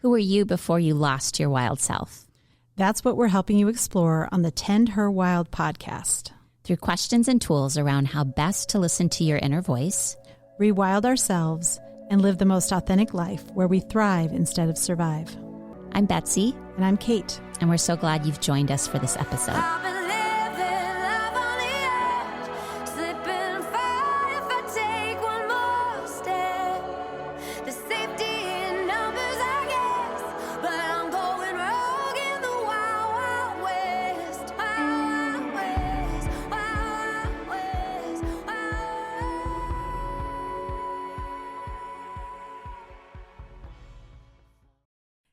Who were you before you lost your wild self? That's what we're helping you explore on the Tend Her Wild podcast. Through questions and tools around how best to listen to your inner voice, rewild ourselves, and live the most authentic life where we thrive instead of survive. I'm Betsy. And I'm Kate. And we're so glad you've joined us for this episode.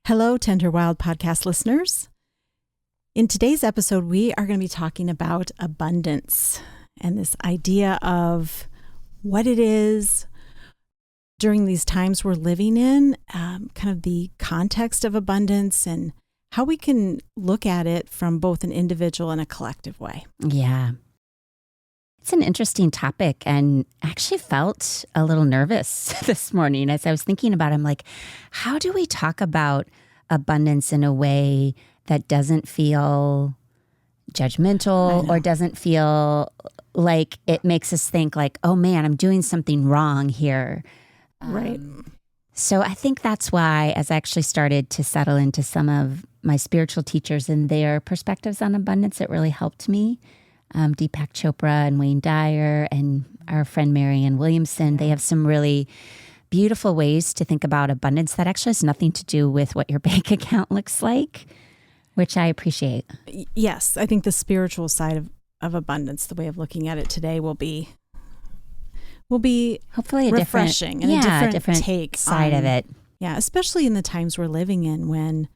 Hello, Tend Her Wild podcast listeners. In today's episode, we are going to be talking about abundance and this idea of what it is during these times we're living in, kind of the context of abundance and how we can look at it from both an individual and a collective way. Yeah. It's an interesting topic, and I actually felt a little nervous this morning as I was thinking about it. I'm like, how do we talk about abundance in a way that doesn't feel judgmental or doesn't feel like it makes us think like, oh man, I'm doing something wrong here. Right. So I think that's why, as I actually started to settle into some of my spiritual teachers and their perspectives on abundance, it really helped me. Deepak Chopra and Wayne Dyer and our friend Marianne Williamson, they have some really beautiful ways to think about abundance that actually has nothing to do with what your bank account looks like, which I appreciate. Yes, I think the spiritual side of abundance, the way of looking at it today will be hopefully a refreshing different, and a different take side of it. Yeah, especially in the times we're living in when,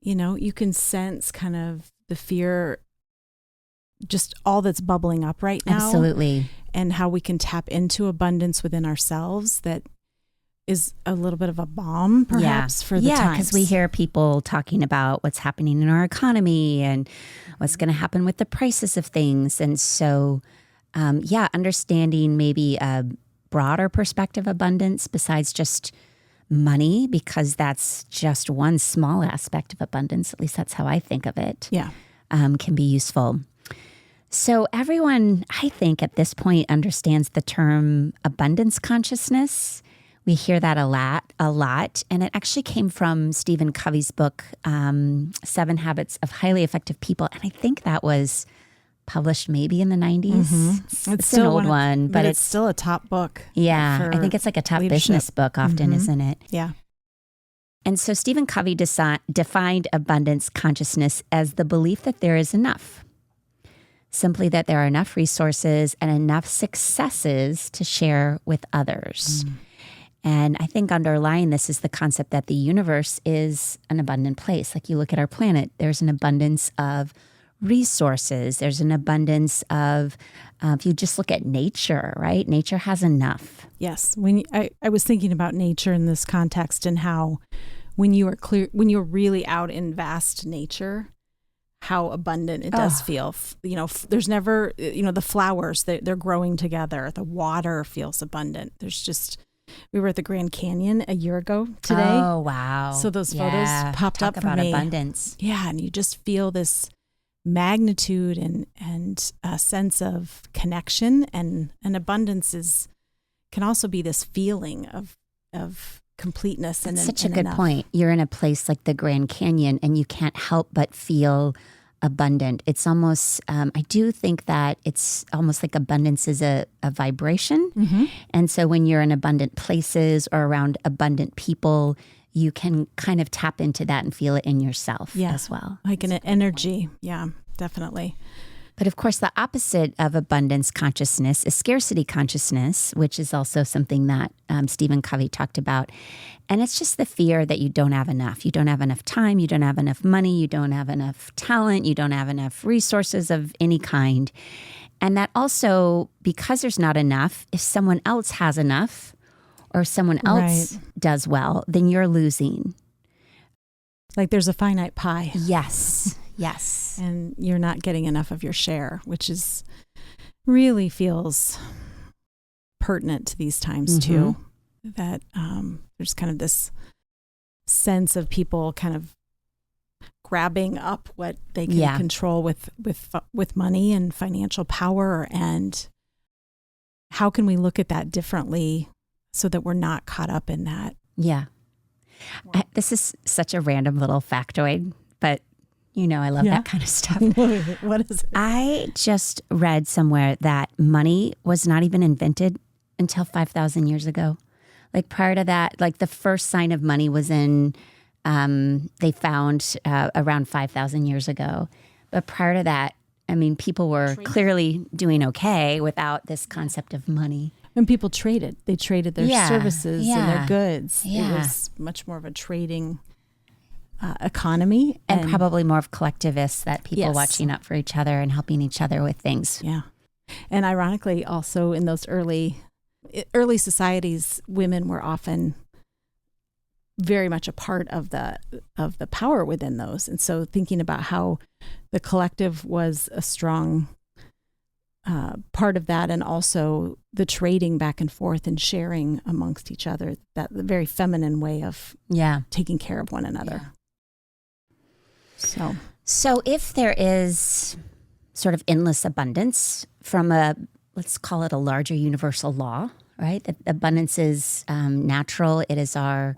you can sense kind of the fear, just all that's bubbling up right now. Absolutely. And how we can tap into abundance within ourselves that is a little bit of a balm, perhaps, for the times. Yeah, because we hear people talking about what's happening in our economy and what's going to happen with the prices of things. And so, understanding maybe a broader perspective of abundance besides just money, because that's just one small aspect of abundance. At least that's how I think of it. Yeah. Can be useful. So everyone, I think, at this point understands the term abundance consciousness. We hear that a lot, and it actually came from Stephen Covey's book, 7 Habits of Highly Effective People, and I think that was published maybe in the 90s. Mm-hmm. It's an old one, but it's still a top book. Yeah, I think it's like a top business book often, isn't it? Yeah. And so Stephen Covey defined abundance consciousness as the belief that there is enough. Simply that there are enough resources and enough successes to share with others. And I think underlying this is the concept that the universe is an abundant place. Like you look at our planet, there's an abundance of resources. There's an abundance of, if you just look at nature, right? Nature has enough. Yes. I was thinking about nature in this context and how when you're really out in vast nature, how abundant it does feel. There's never, the flowers, they're growing together. The water feels abundant. We were at the Grand Canyon a year ago today. Oh, wow. So those photos popped up for about me. Abundance. Yeah. And you just feel this magnitude and a sense of connection, and abundance can also be this feeling of completeness. That's such a good point. You're in a place like the Grand Canyon and you can't help but feel abundant. It's almost, I do think that it's almost like abundance is a vibration. Mm-hmm. And so when you're in abundant places or around abundant people, you can kind of tap into that and feel it in yourself as well. Like an energy. Yeah, definitely. But of course, the opposite of abundance consciousness is scarcity consciousness, which is also something that Stephen Covey talked about. And it's just the fear that you don't have enough. You don't have enough time. You don't have enough money. You don't have enough talent. You don't have enough resources of any kind. And that also, because there's not enough, if someone else has enough or someone else does well, then you're losing. Like there's a finite pie. Yes. Yes. And you're not getting enough of your share, which is really feels pertinent to these times too. That there's kind of this sense of people kind of grabbing up what they can control with money and financial power. And how can we look at that differently so that we're not caught up in that? Yeah. This is such a random little factoid, but I love that kind of stuff. What is it? I just read somewhere that money was not even invented until 5,000 years ago. Like prior to that, like the first sign of money was they found around 5,000 years ago. But prior to that, I mean, people were clearly doing okay without this concept of money. And people traded. They traded their services and their goods. Yeah. It was much more of a trading economy. And probably more of collectivists, that people watching out for each other and helping each other with things. Yeah. And ironically, also in those early societies, women were often very much a part of the power within those. And so thinking about how the collective was a strong part of that, and also the trading back and forth and sharing amongst each other, that the very feminine way of taking care of one another. So if there is sort of endless abundance from let's call it a larger universal law, right? That abundance is natural. It is our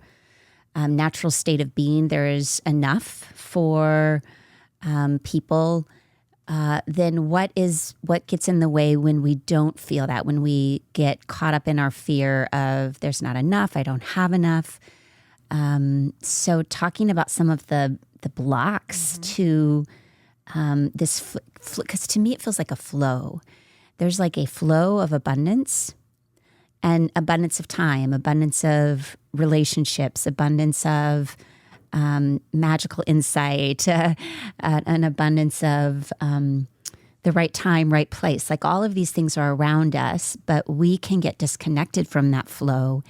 natural state of being. There is enough for people. Then what gets in the way when we don't feel that, when we get caught up in our fear of there's not enough, I don't have enough. So talking about some of the blocks to this, because to me it feels like a flow. There's like a flow of abundance, and abundance of time, abundance of relationships, abundance of magical insight, an abundance of the right time, right place. Like all of these things are around us, but we can get disconnected from that flow.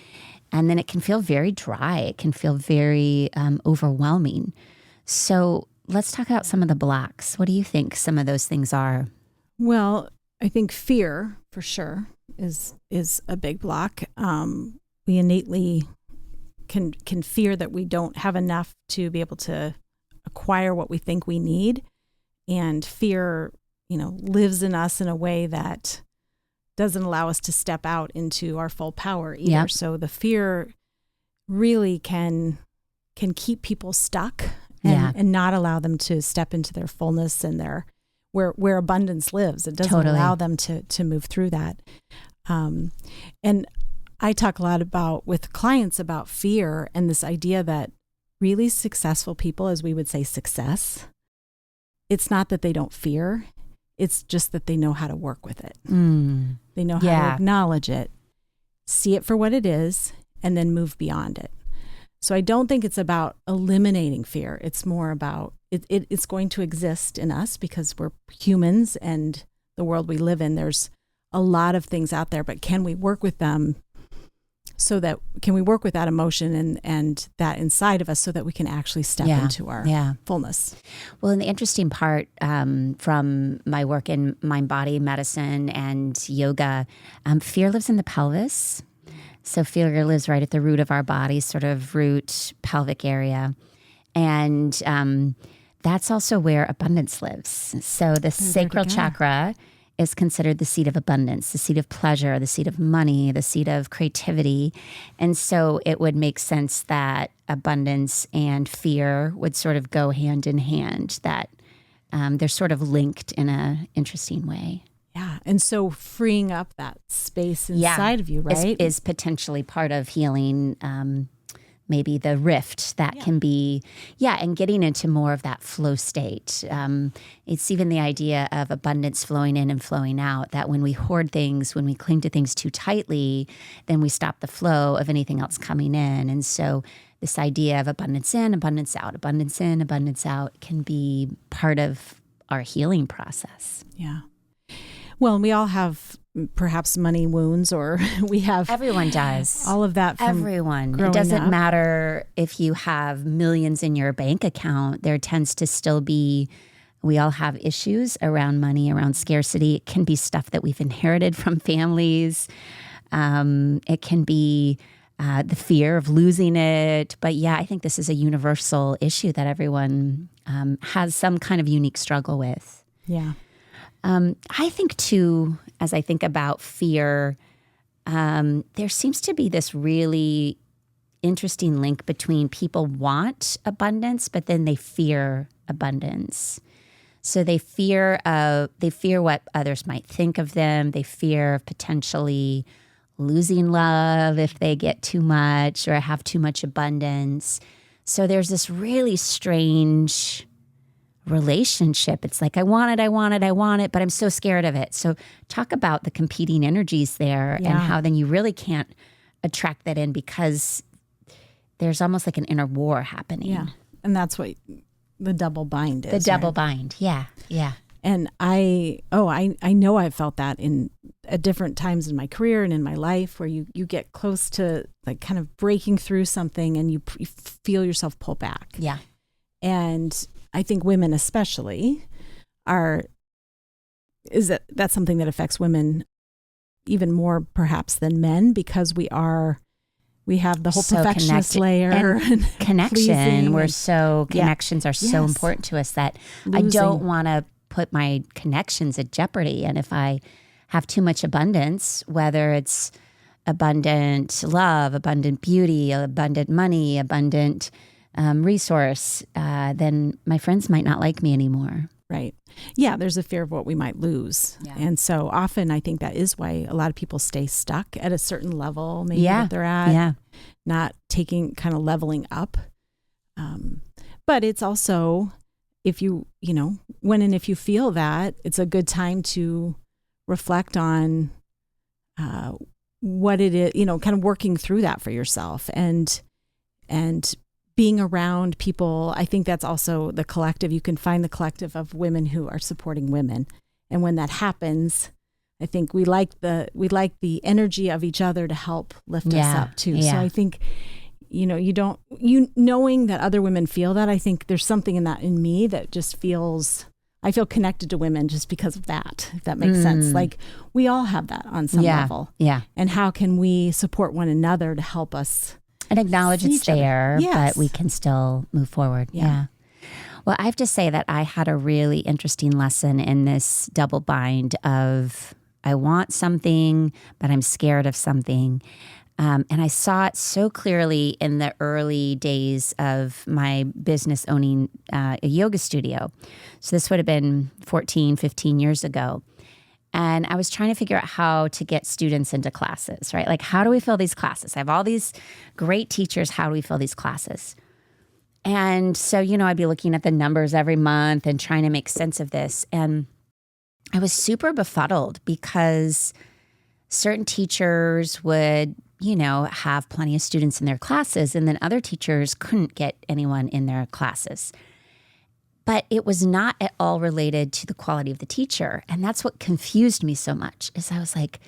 And then it can feel very dry. It can feel very overwhelming. So let's talk about some of the blocks. What do you think some of those things are? Well, I think fear, for sure, is a big block. We innately can fear that we don't have enough to be able to acquire what we think we need. And fear, lives in us in a way that doesn't allow us to step out into our full power either. Yep. So the fear really can keep people stuck and not allow them to step into their fullness and their where abundance lives. It doesn't allow them to move through that. And I talk a lot with clients about fear and this idea that really successful people, as we would say success, it's not that they don't fear, it's just that they know how to work with it. They know how to acknowledge it, see it for what it is, and then move beyond it. So I don't think it's about eliminating fear. It's more about it's going to exist in us because we're humans and the world we live in. There's a lot of things out there, but can we work with them can we work with that emotion and that inside of us so that we can actually step into our fullness? Well, and the interesting part from my work in mind-body medicine and yoga, fear lives in the pelvis. So fear lives right at the root of our body, sort of root pelvic area. And that's also where abundance lives. So the sacral chakra is considered the seat of abundance, the seat of pleasure, the seat of money, the seat of creativity. And so it would make sense that abundance and fear would sort of go hand in hand, that they're sort of linked in an interesting way. Yeah. And so freeing up that space inside of you, right? Is potentially part of healing maybe the rift that can be, and getting into more of that flow state. It's even the idea of abundance flowing in and flowing out, that when we hoard things, when we cling to things too tightly, then we stop the flow of anything else coming in. And so this idea of abundance in, abundance out, abundance in, abundance out can be part of our healing process. Yeah. Well, we all have perhaps money wounds, or we have... Everyone does. All of that from everyone. It doesn't matter if you have millions in your bank account. There tends to still be... We all have issues around money, around scarcity. It can be stuff that we've inherited from families. It can be the fear of losing it. But yeah, I think this is a universal issue that everyone has some kind of unique struggle with. Yeah. I think too, as I think about fear, there seems to be this really interesting link between people want abundance, but then they fear abundance. So they fear what others might think of them. They fear of potentially losing love if they get too much or have too much abundance. So there's this really strange relationship. It's like, I want it, but I'm so scared of it. So talk about the competing energies there and how then you really can't attract that in because there's almost like an inner war happening. Yeah. And that's what the double bind is. The double bind. Yeah. Yeah. And I know I've felt that at different times in my career and in my life where you get close to like kind of breaking through something and you feel yourself pull back. Yeah. And I think women especially that's something that affects women even more perhaps than men because we have the whole so perfectionist layer and connection. Connections are so Yes. important to us that Losing. I don't want to put my connections at jeopardy. And if I have too much abundance, whether it's abundant love, abundant beauty, abundant money, abundant resource, then my friends might not like me anymore. Right. Yeah, there's a fear of what we might lose. Yeah. And so often I think that is why a lot of people stay stuck at a certain level, maybe Yeah. that they're at, Yeah. not taking kind of leveling up. But it's also, if you feel that, it's a good time to reflect on what it is, kind of working through that for yourself and being around people. I think that's also the collective. You can find the collective of women who are supporting women. And when that happens, I think we like the energy of each other to help lift us up too. Yeah. So I think, knowing that other women feel that, I think there's something in me that just I feel connected to women just because of that, if that makes sense. Like we all have that on some level. Yeah. And how can we support one another to help us And acknowledge it's there, Yes. but we can still move forward. Yeah. Well, I have to say that I had a really interesting lesson in this double bind of I want something, but I'm scared of something. And I saw it so clearly in the early days of my business owning a yoga studio. So this would have been 14, 15 years ago. And I was trying to figure out how to get students into classes, right? Like, how do we fill these classes? I have all these great teachers. How do we fill these classes? And so, I'd be looking at the numbers every month and trying to make sense of this. And I was super befuddled because certain teachers would, have plenty of students in their classes, and then other teachers couldn't get anyone in their classes. But it was not at all related to the quality of the teacher. And that's what confused me so much is I was like,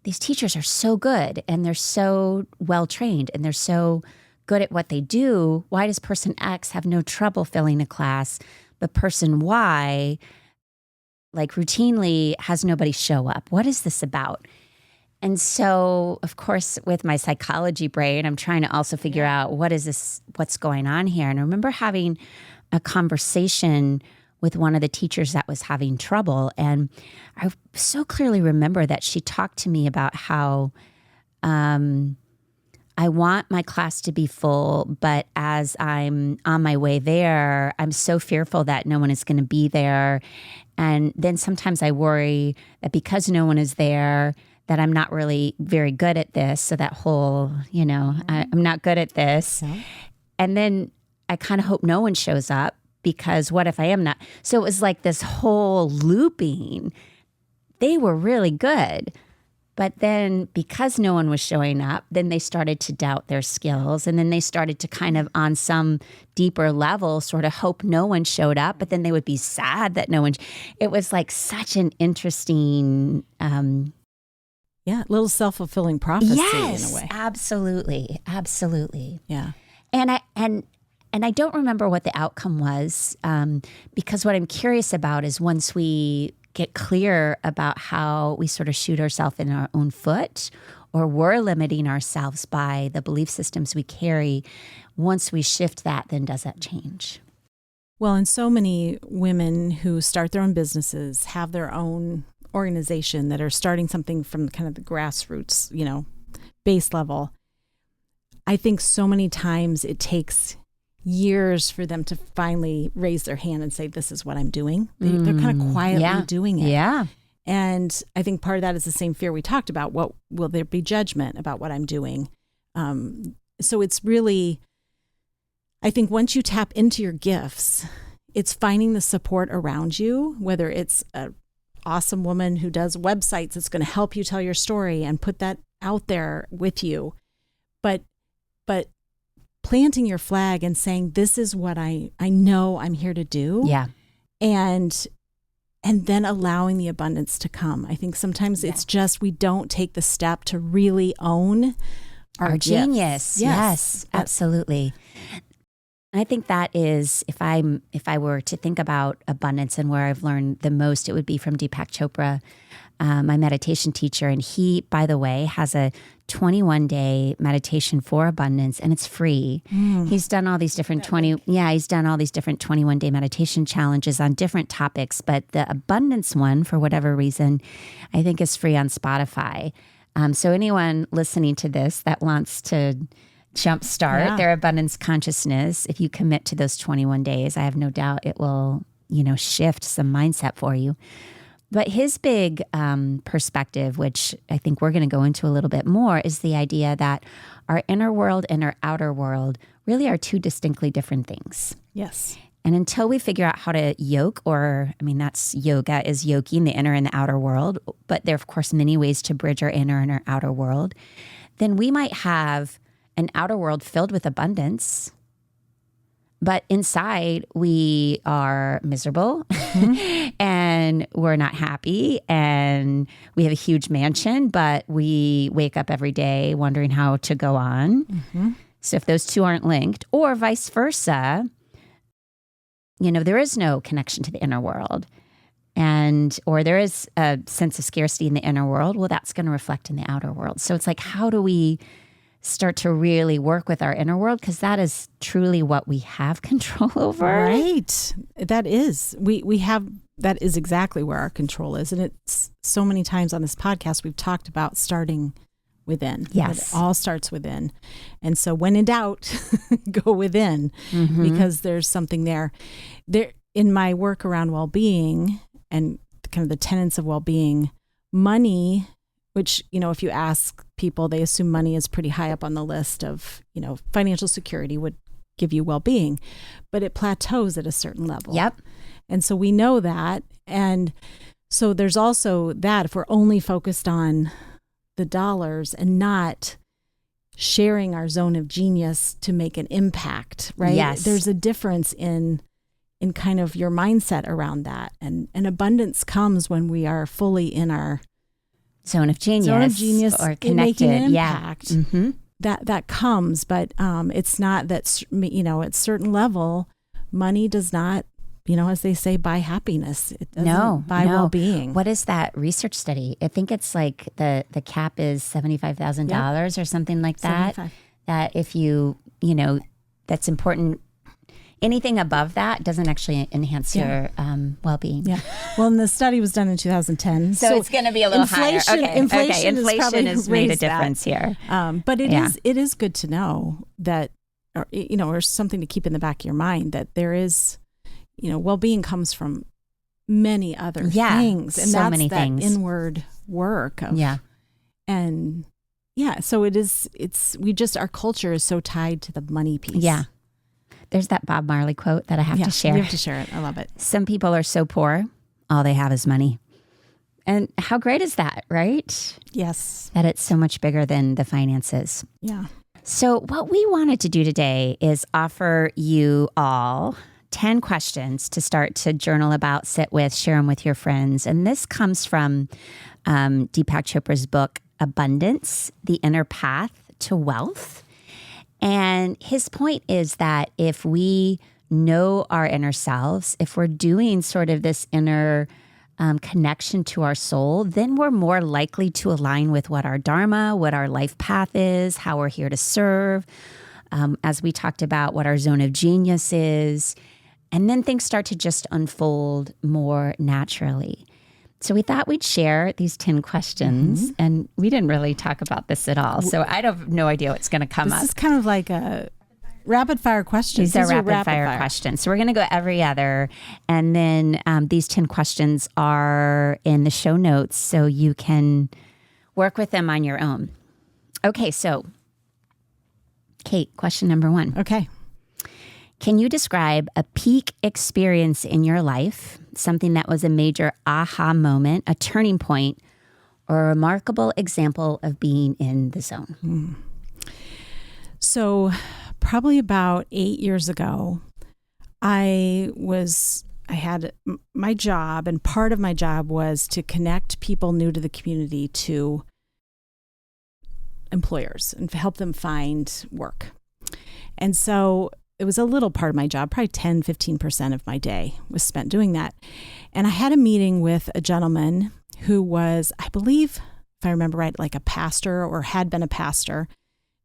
these teachers are so good and they're so well trained and they're so good at what they do. Why does person X have no trouble filling a class, but person Y, like routinely has nobody show up? What is this about? And so, of course, with my psychology brain, I'm trying to also figure out what's going on here. And I remember having a conversation with one of the teachers that was having trouble. And I so clearly remember that she talked to me about how I want my class to be full, but as I'm on my way there, I'm so fearful that no one is going to be there. And then sometimes I worry that because no one is there, that I'm not really very good at this. So that whole, I'm not good at this. Yeah. And then I kind of hope no one shows up because what if I am not? So it was like this whole looping. They were really good. But then because no one was showing up, then they started to doubt their skills. And then they started to kind of on some deeper level sort of hope no one showed up. But then they would be sad that no one. It was like such an interesting little self-fulfilling prophecy yes, in a way. Absolutely. Absolutely. Yeah. And I don't remember what the outcome was because what I'm curious about is once we get clear about how we sort of shoot ourselves in our own foot, or we're limiting ourselves by the belief systems we carry, once we shift that, then does that change? Well, and so many women who start their own businesses have their own organization that are starting something from kind of the grassroots, base level. I think so many times it takes years for them to finally raise their hand and say, this is what I'm doing. They're kind of quietly doing it. Yeah. And I think part of that is the same fear we talked about. What will there be judgment about what I'm doing? So it's really, I think once you tap into your gifts, it's finding the support around you, whether it's an awesome woman who does websites that's going to help you tell your story and put that out there with you. But planting your flag and saying, this is what I know I'm here to do. Yeah. And then allowing the abundance to come. I think sometimes it's just we don't take the step to really own our genius. Yes, absolutely. I think that is, if I were to think about abundance and where I've learned the most, it would be from Deepak Chopra, my meditation teacher. And he, by the way, has a 21-day meditation for abundance, and it's free. He's done all these different he's done all these different 21-day meditation challenges on different topics, but the abundance one, for whatever reason, I think is free on Spotify. So anyone listening to this that wants to jumpstart their abundance consciousness, if you commit to those 21 days, I have no doubt it will, shift some mindset for you. But his big perspective, which I think we're going to go into a little bit more, is the idea that our inner world and our outer world really are two distinctly different things. Yes. And until we figure out how to yoke, that's yoga is yoking the inner and the outer world, but there are, of course, many ways to bridge our inner and our outer world, then we might have an outer world filled with abundance, but inside we are miserable and we're not happy, and we have a huge mansion, but we wake up every day wondering how to go on. So if those two aren't linked, or vice versa, there is no connection to the inner world, or there is a sense of scarcity in the inner world, well, that's going to reflect in the outer world. So it's like, how do we start to really work with our inner world? Because that is truly what we have control over. Right. That is. That is exactly where our control is. And it's so many times on this podcast, we've talked about starting within. Yes. It all starts within. And so when in doubt, go within, because there's something there. In my work around well-being and kind of the tenets of well-being, money, which, if you ask people, they assume money is pretty high up on the list of, financial security would give you well-being, but it plateaus at a certain level. Yep. And so we know that. And so there's also that if we're only focused on the dollars and not sharing our zone of genius to make an impact, right? Yes. There's a difference in kind of your mindset around that. And abundance comes when we are fully in our zone of genius or connected. Making an impact. That comes, but it's not that, at certain level, money does not, as they say, buy happiness. It doesn't buy well-being. What is that research study? I think it's like the cap is $75,000 or something like that. 75. That if you, that's important. Anything above that doesn't actually enhance your well-being. Yeah. Well, and the study was done in 2010. So it's going to be a little higher. Okay. Inflation has made a difference here. But it is good to know that, or something to keep in the back of your mind, that there is, well-being comes from many other things. And so that's things. Inward work of, and so our culture is so tied to the money piece. Yeah. There's that Bob Marley quote that I have to share. You have to share it. I love it. Some people are so poor, all they have is money. And how great is that, right? Yes. That it's so much bigger than the finances. Yeah. So what we wanted to do today is offer you all 10 questions to start to journal about, sit with, share them with your friends. And this comes from Deepak Chopra's book, Abundance, The Inner Path to Wealth. And his point is that if we know our inner selves, if we're doing sort of this inner connection to our soul, then we're more likely to align with what our dharma, what our life path is, how we're here to serve. As we talked about, what our zone of genius is. And then things start to just unfold more naturally. So we thought we'd share these 10 questions, and we didn't really talk about this at all. So I have no idea what's going to come up. This is kind of like a rapid fire questions. These are rapid fire questions. So we're going to go every other. And then these 10 questions are in the show notes, so you can work with them on your own. Okay, so Kate, question number 1. Okay. Can you describe a peak experience in your life, something that was a major aha moment, a turning point, or a remarkable example of being in the zone? So probably about 8 years ago, I had my job, and part of my job was to connect people new to the community to employers and help them find work. And so it was a little part of my job, probably 10, 15% of my day was spent doing that. And I had a meeting with a gentleman who was, I believe, if I remember right, like a pastor or had been a pastor,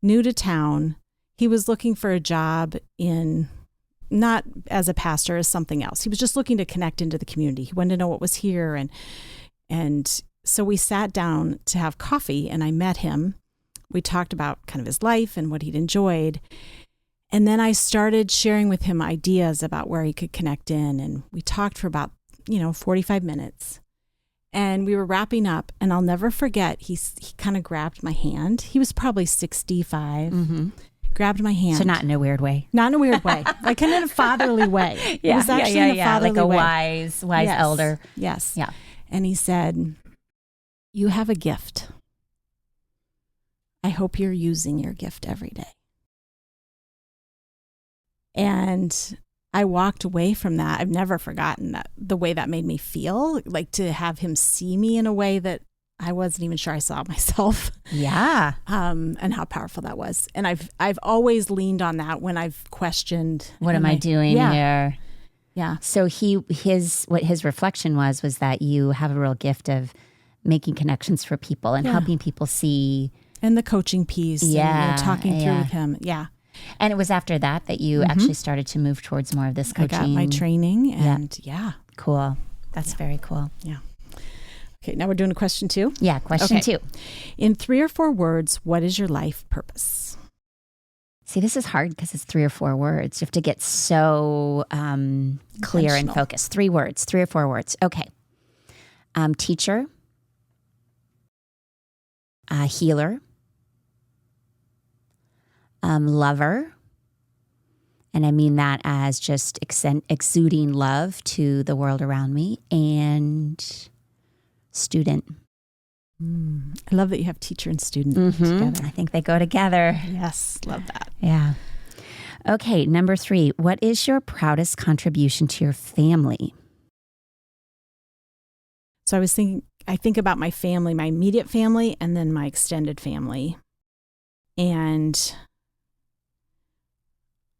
new to town. He was looking for a job not as a pastor, as something else. He was just looking to connect into the community. He wanted to know what was here. And so we sat down to have coffee, and I met him. We talked about kind of his life and what he'd enjoyed. And then I started sharing with him ideas about where he could connect in. And we talked for about, 45 minutes. And we were wrapping up. And I'll never forget, he kind of grabbed my hand. He was probably 65, grabbed my hand. So not in a weird way. Not in a weird way. Like in a fatherly way. Yeah, it was actually in a fatherly like a way. wise Yes. elder. Yes. Yeah. And he said, "You have a gift. I hope you're using your gift every day." And I walked away from that. I've never forgotten that, the way that made me feel, like to have him see me in a way that I wasn't even sure I saw myself. Yeah. And how powerful that was. And I've always leaned on that when I've questioned, What am I doing here? Yeah. So what his reflection was that you have a real gift of making connections for people and helping people see. And the coaching piece. Yeah. And talking through with him. Yeah. And it was after that you actually started to move towards more of this coaching. I got my training and Cool. That's very cool. Yeah. Okay, now we're doing a question 2. Yeah, question 2. In 3 or 4 words, what is your life purpose? See, this is hard because it's 3 or 4 words. You have to get so clear and focused. 3 words, 3 or 4 words. Okay. Teacher, healer, lover, and I mean that as just exuding love to the world around me, and student. I love that you have teacher and student together. I think they go together. Yes, love that. Yeah. Okay, number 3. What is your proudest contribution to your family? So I think about my family, my immediate family, and then my extended family. And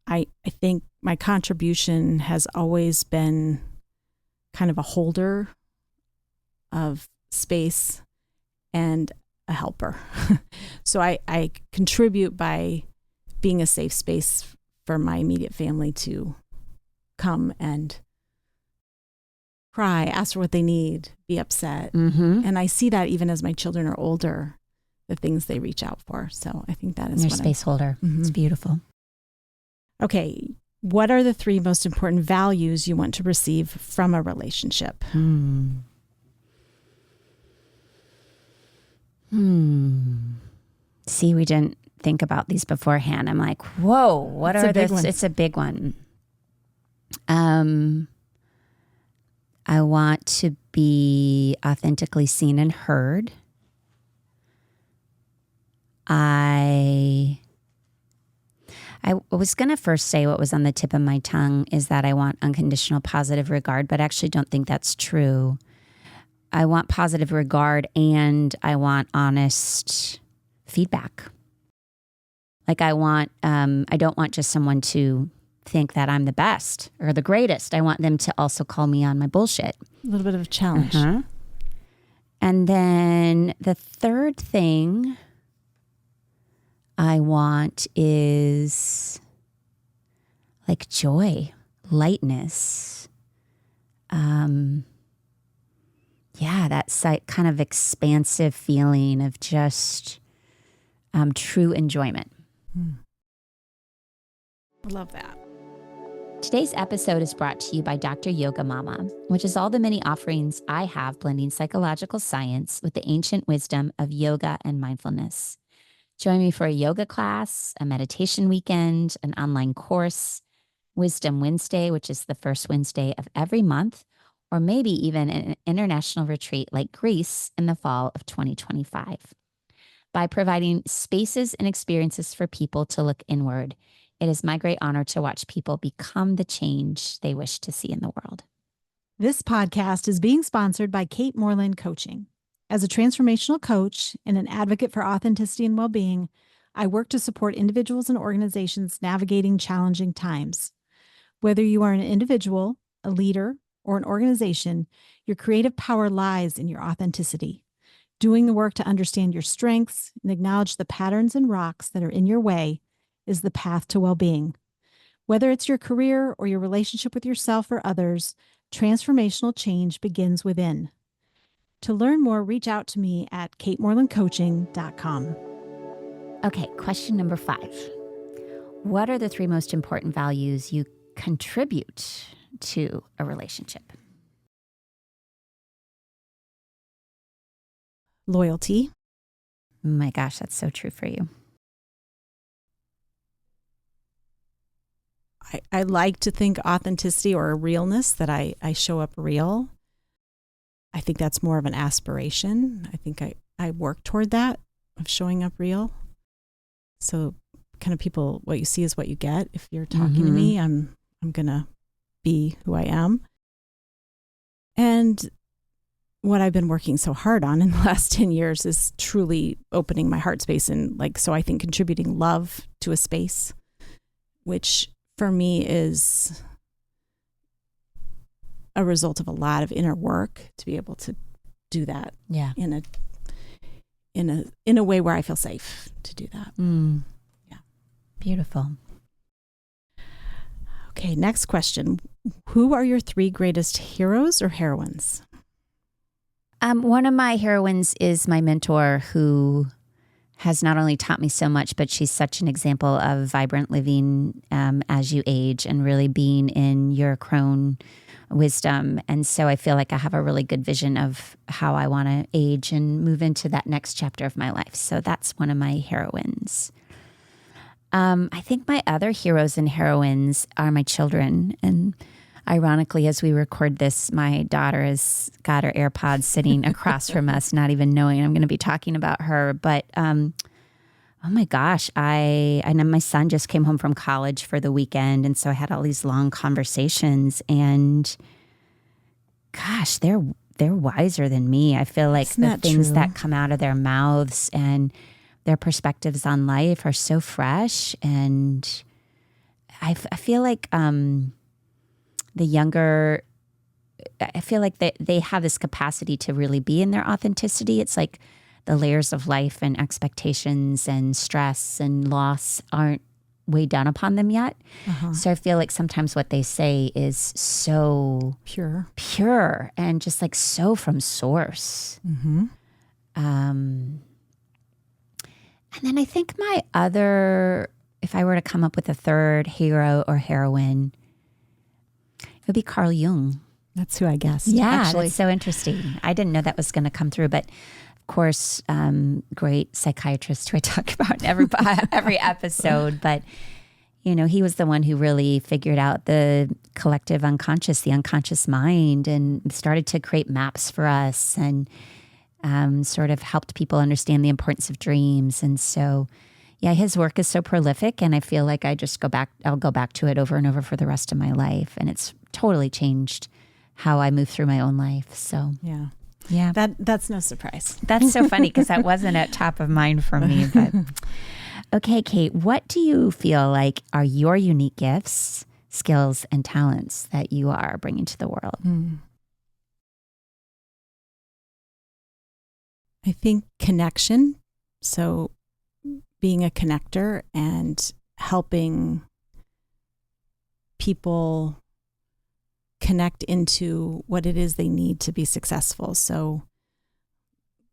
I think my contribution has always been kind of a holder of space and a helper. So I contribute by being a safe space for my immediate family to come and cry, ask for what they need, be upset. And I see that even as my children are older, the things they reach out for. So I think that is your space holder. It's beautiful. Okay. What are the 3 most important values you want to receive from a relationship? See, we didn't think about these beforehand. I'm like, whoa, what are those? It's a big one. I want to be authentically seen and heard. I was going to first say what was on the tip of my tongue is that I want unconditional positive regard, but I actually don't think that's true. I want positive regard and I want honest feedback. Like I don't want just someone to think that I'm the best or the greatest. I want them to also call me on my bullshit. A little bit of a challenge. And then the third thing I want is like joy, lightness. That kind of expansive feeling of just true enjoyment. I love that. Today's episode is brought to you by Dr. Yoga Mama, which is all the many offerings I have blending psychological science with the ancient wisdom of yoga and mindfulness. Join me for a yoga class, a meditation weekend, an online course, Wisdom Wednesday, which is the first Wednesday of every month, or maybe even an international retreat like Greece in the fall of 2025. By providing spaces and experiences for people to look inward, it is my great honor to watch people become the change they wish to see in the world. This podcast is being sponsored by Kate Moreland Coaching. As a transformational coach and an advocate for authenticity and well-being, I work to support individuals and organizations navigating challenging times. Whether you are an individual, a leader, or an organization, your creative power lies in your authenticity. Doing the work to understand your strengths and acknowledge the patterns and rocks that are in your way is the path to well-being. Whether it's your career or your relationship with yourself or others, transformational change begins within. To learn more, reach out to me at katemorelandcoaching.com. Okay, question number 5. What are the 3 most important values you contribute to a relationship? Loyalty. Oh my gosh, that's so true for you. I like to think authenticity or realness, that I show up real. I think that's more of an aspiration. I think I work toward that, of showing up real. So kind of people, what you see is what you get. If you're talking to me, I'm going to be who I am. And what I've been working so hard on in the last 10 years is truly opening my heart space and so I think contributing love to a space, which for me is a result of a lot of inner work to be able to do that in a way where I feel safe to do that. Yeah. Beautiful. Okay, next question. Who are your 3 greatest heroes or heroines? One of my heroines is my mentor, who has not only taught me so much, but she's such an example of vibrant living as you age and really being in your crone wisdom. And so I feel like I have a really good vision of how I want to age and move into that next chapter of my life. So that's one of my heroines. I think my other heroes and heroines are my children. And ironically, as we record this, my daughter has got her AirPods sitting across from us, not even knowing I'm going to be talking about her. But oh my gosh, I know my son just came home from college for the weekend, and so I had all these long conversations. And gosh, they're wiser than me. I feel like the things that come out of their mouths and their perspectives on life are so fresh. And I feel like the younger, I feel like they have this capacity to really be in their authenticity. It's like the layers of life and expectations and stress and loss aren't weighed down upon them yet. So I feel like sometimes what they say is so pure and just like so from source. And then I think my other, if I were to come up with a third hero or heroine, it would be Carl Jung. That's who I guessed. Yeah, actually. That's so interesting. I didn't know that was going to come through, but of course, great psychiatrist who I talk about in every episode. But, you know, he was the one who really figured out the collective unconscious, the unconscious mind, and started to create maps for us and sort of helped people understand the importance of dreams. And so, yeah, his work is so prolific, and I feel like I'll go back to it over and over for the rest of my life. And it's totally changed how I move through my own life. So, yeah. That's no surprise. That's so funny because that wasn't at top of mind for me. But okay, Kate, what do you feel like are your unique gifts, skills and talents that you are bringing to the world. I think connection. So being a connector and helping people connect into what it is they need to be successful. So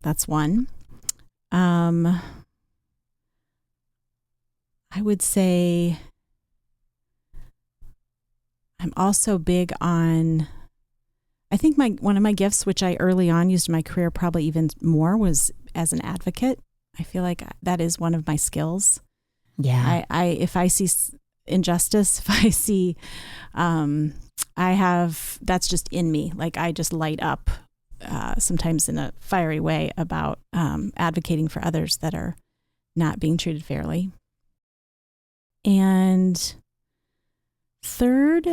that's one. I would say I'm also big on, I think one of my gifts, which I early on used in my career probably even more, was as an advocate. I feel like that is one of my skills. Yeah. If I see injustice, if I see, that's just in me. Like I just light up, sometimes in a fiery way about advocating for others that are not being treated fairly. And third,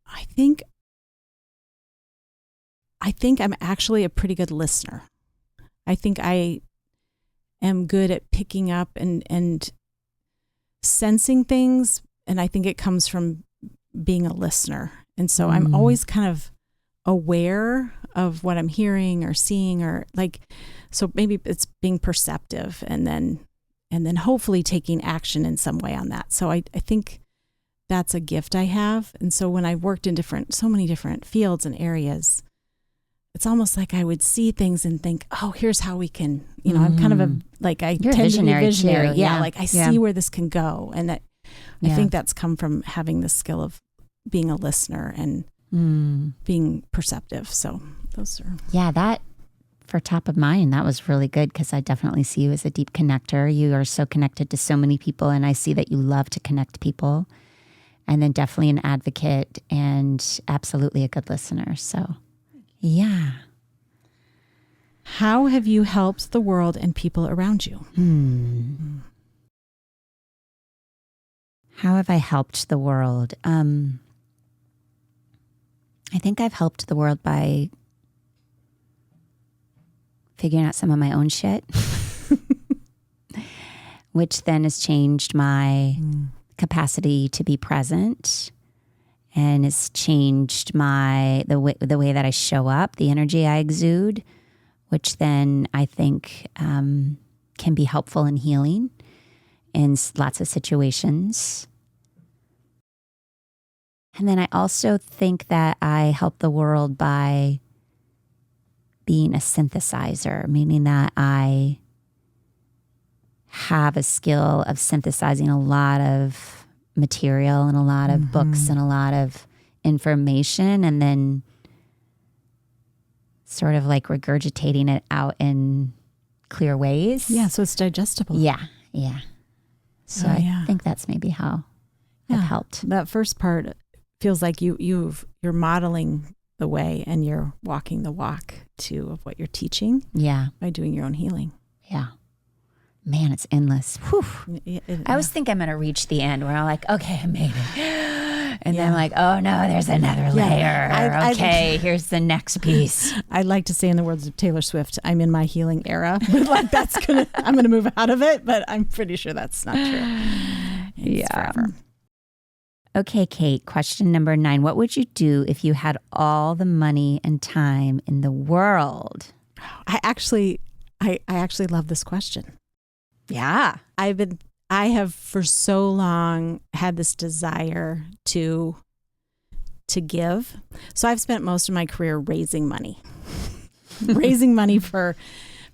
I think I'm actually a pretty good listener. I think I am good at picking up and sensing things. And I think it comes from being a listener. And so I'm always kind of aware of what I'm hearing or seeing, or like, so maybe it's being perceptive and then hopefully taking action in some way on that. So I think that's a gift I have. And so when I worked in so many different fields and areas, it's almost like I would see things and think, oh, here's how we can, I'm kind of You're tend a to be visionary visionary. too. Yeah. Like I see where this can go. And that I think that's come from having the skill of being a listener and being perceptive. So those are. Yeah, that for top of mind, that was really good, because I definitely see you as a deep connector. You are so connected to so many people, and I see that you love to connect people. And then definitely an advocate and absolutely a good listener. So, yeah. How have you helped the world and people around you? How have I helped the world? I think I've helped the world by figuring out some of my own shit, which then has changed my capacity to be present, and it's changed the way that I show up, the energy I exude, which then I think can be helpful and healing in lots of situations. And then I also think that I help the world by being a synthesizer, meaning that I have a skill of synthesizing a lot of material and a lot of books and a lot of information, and then sort of like regurgitating it out in clear ways. Yeah, so it's digestible. Yeah. So I think that's maybe how I've helped. That first part feels like you're modeling the way and you're walking the walk too of what you're teaching. Yeah. By doing your own healing. Yeah. Man, it's endless. Whew. I always think I'm going to reach the end where I'm like, okay, I made it. And then I'm like, oh no, there's another layer. Okay, here's the next piece. I'd like to say, in the words of Taylor Swift, I'm in my healing era. But like I'm going to move out of it, but I'm pretty sure that's not true. It's forever. Okay, Kate, question number 9. What would you do if you had all the money and time in the world? I actually love this question. Yeah. I have for so long had this desire to give. So I've spent most of my career raising money. Raising money from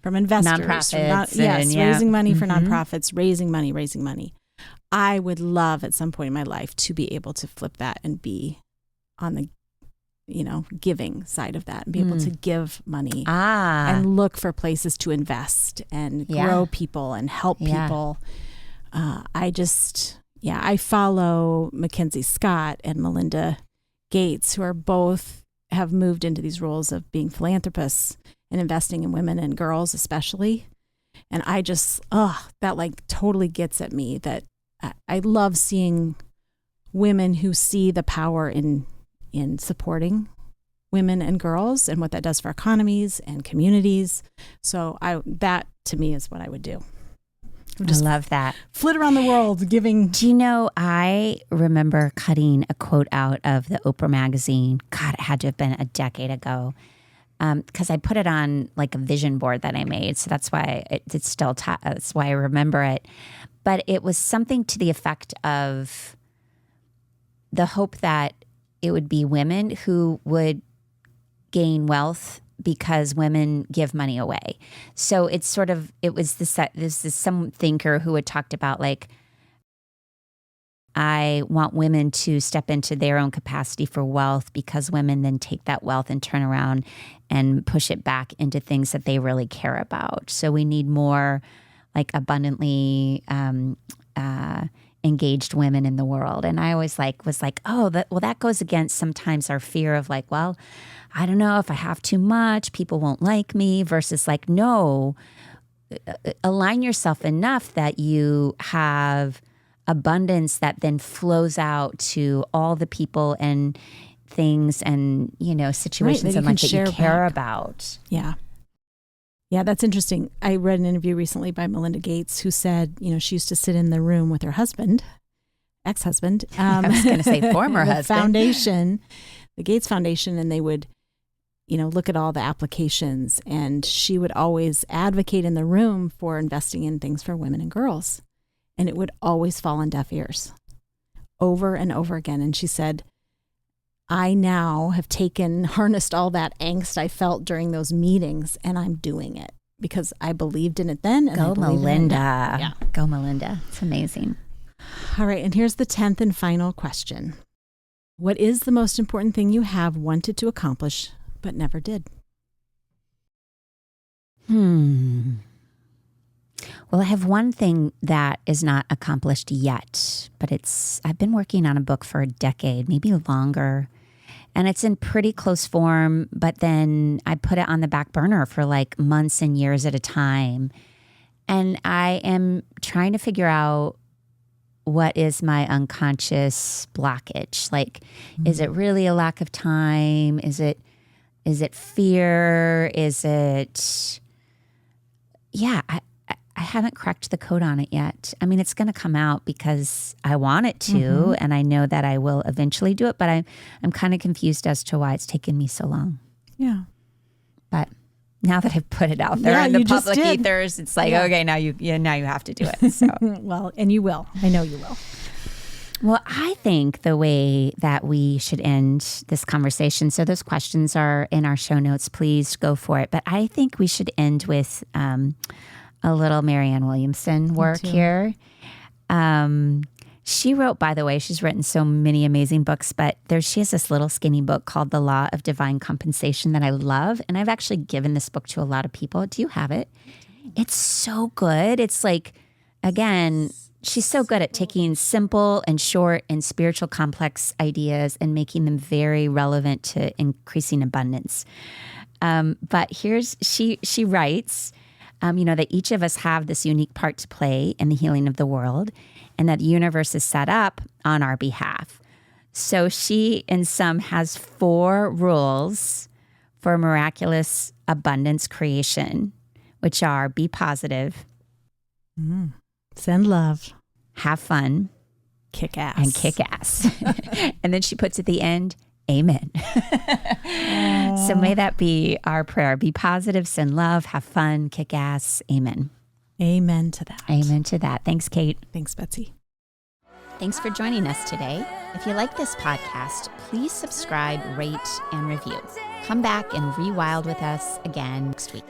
investors. Nonprofits. Raising money for nonprofits, raising money. I would love at some point in my life to be able to flip that and be on the, giving side of that and be able to give money and look for places to invest and grow people and help people. I follow Mackenzie Scott and Melinda Gates, who are both have moved into these roles of being philanthropists and investing in women and girls especially. And I just, that like totally gets at me, that I love seeing women who see the power in supporting women and girls and what that does for economies and communities. So that to me is what I would do. Just I love that. flit around the world giving. Do you know, I remember cutting a quote out of the Oprah magazine. God, it had to have been a decade ago. Because I put it on like a vision board that I made. So that's why it's still, that's why I remember it. But it was something to the effect of the hope that it would be women who would gain wealth because women give money away. So it's sort of, it was this some thinker who had talked about like, I want women to step into their own capacity for wealth because women then take that wealth and turn around and push it back into things that they really care about. So we need more like abundantly engaged women in the world. And I always was like, oh, that goes against sometimes our fear of like, well, I don't know if I have too much, people won't like me, versus like, no, align yourself enough that you have abundance that then flows out to all the people and things and, situations in life that you care about. Yeah. Yeah, that's interesting. I read an interview recently by Melinda Gates who said, she used to sit in the room with her husband, ex-husband. I was going to say former the husband. Foundation, the Gates Foundation, and they would, look at all the applications, and she would always advocate in the room for investing in things for women and girls. And it would always fall on deaf ears over and over again. And she said, I now have harnessed all that angst I felt during those meetings, and I'm doing it because I believed in it then. And Go, I believe Melinda. In it now. Yeah. Go, Melinda. It's amazing. All right. And here's the 10th and final question. What is the most important thing you have wanted to accomplish but never did? Well, I have one thing that is not accomplished yet, but I've been working on a book for a decade, maybe longer, and it's in pretty close form, but then I put it on the back burner for like months and years at a time. And I am trying to figure out what is my unconscious blockage. Like, is it really a lack of time? Is it fear? Is it, I haven't cracked the code on it yet. I mean, it's going to come out because I want it to, and I know that I will eventually do it, but I'm kind of confused as to why it's taken me so long. Yeah. But now that I've put it out there in the public ethers, it's like, okay, now you have to do it. So. Well, and you will. I know you will. Well, I think the way that we should end this conversation, so those questions are in our show notes, please go for it. But I think we should end with a little Marianne Williamson work here. She wrote, by the way, she's written so many amazing books, but she has this little skinny book called The Law of Divine Compensation that I love. And I've actually given this book to a lot of people. Do you have it? It's so good. It's like, again, she's so good at taking simple and short and spiritual complex ideas and making them very relevant to increasing abundance. But she writes, that each of us have this unique part to play in the healing of the world, and that the universe is set up on our behalf. So she, in sum, has 4 rules for miraculous abundance creation, which are: be positive, send love, have fun, kick ass. And kick ass. And then she puts at the end, amen. So may that be our prayer. Be positive, send love, have fun, kick ass. Amen. Amen to that. Amen to that. Thanks, Kate. Thanks, Betsy. Thanks for joining us today. If you like this podcast, please subscribe, rate, and review. Come back and rewild with us again next week.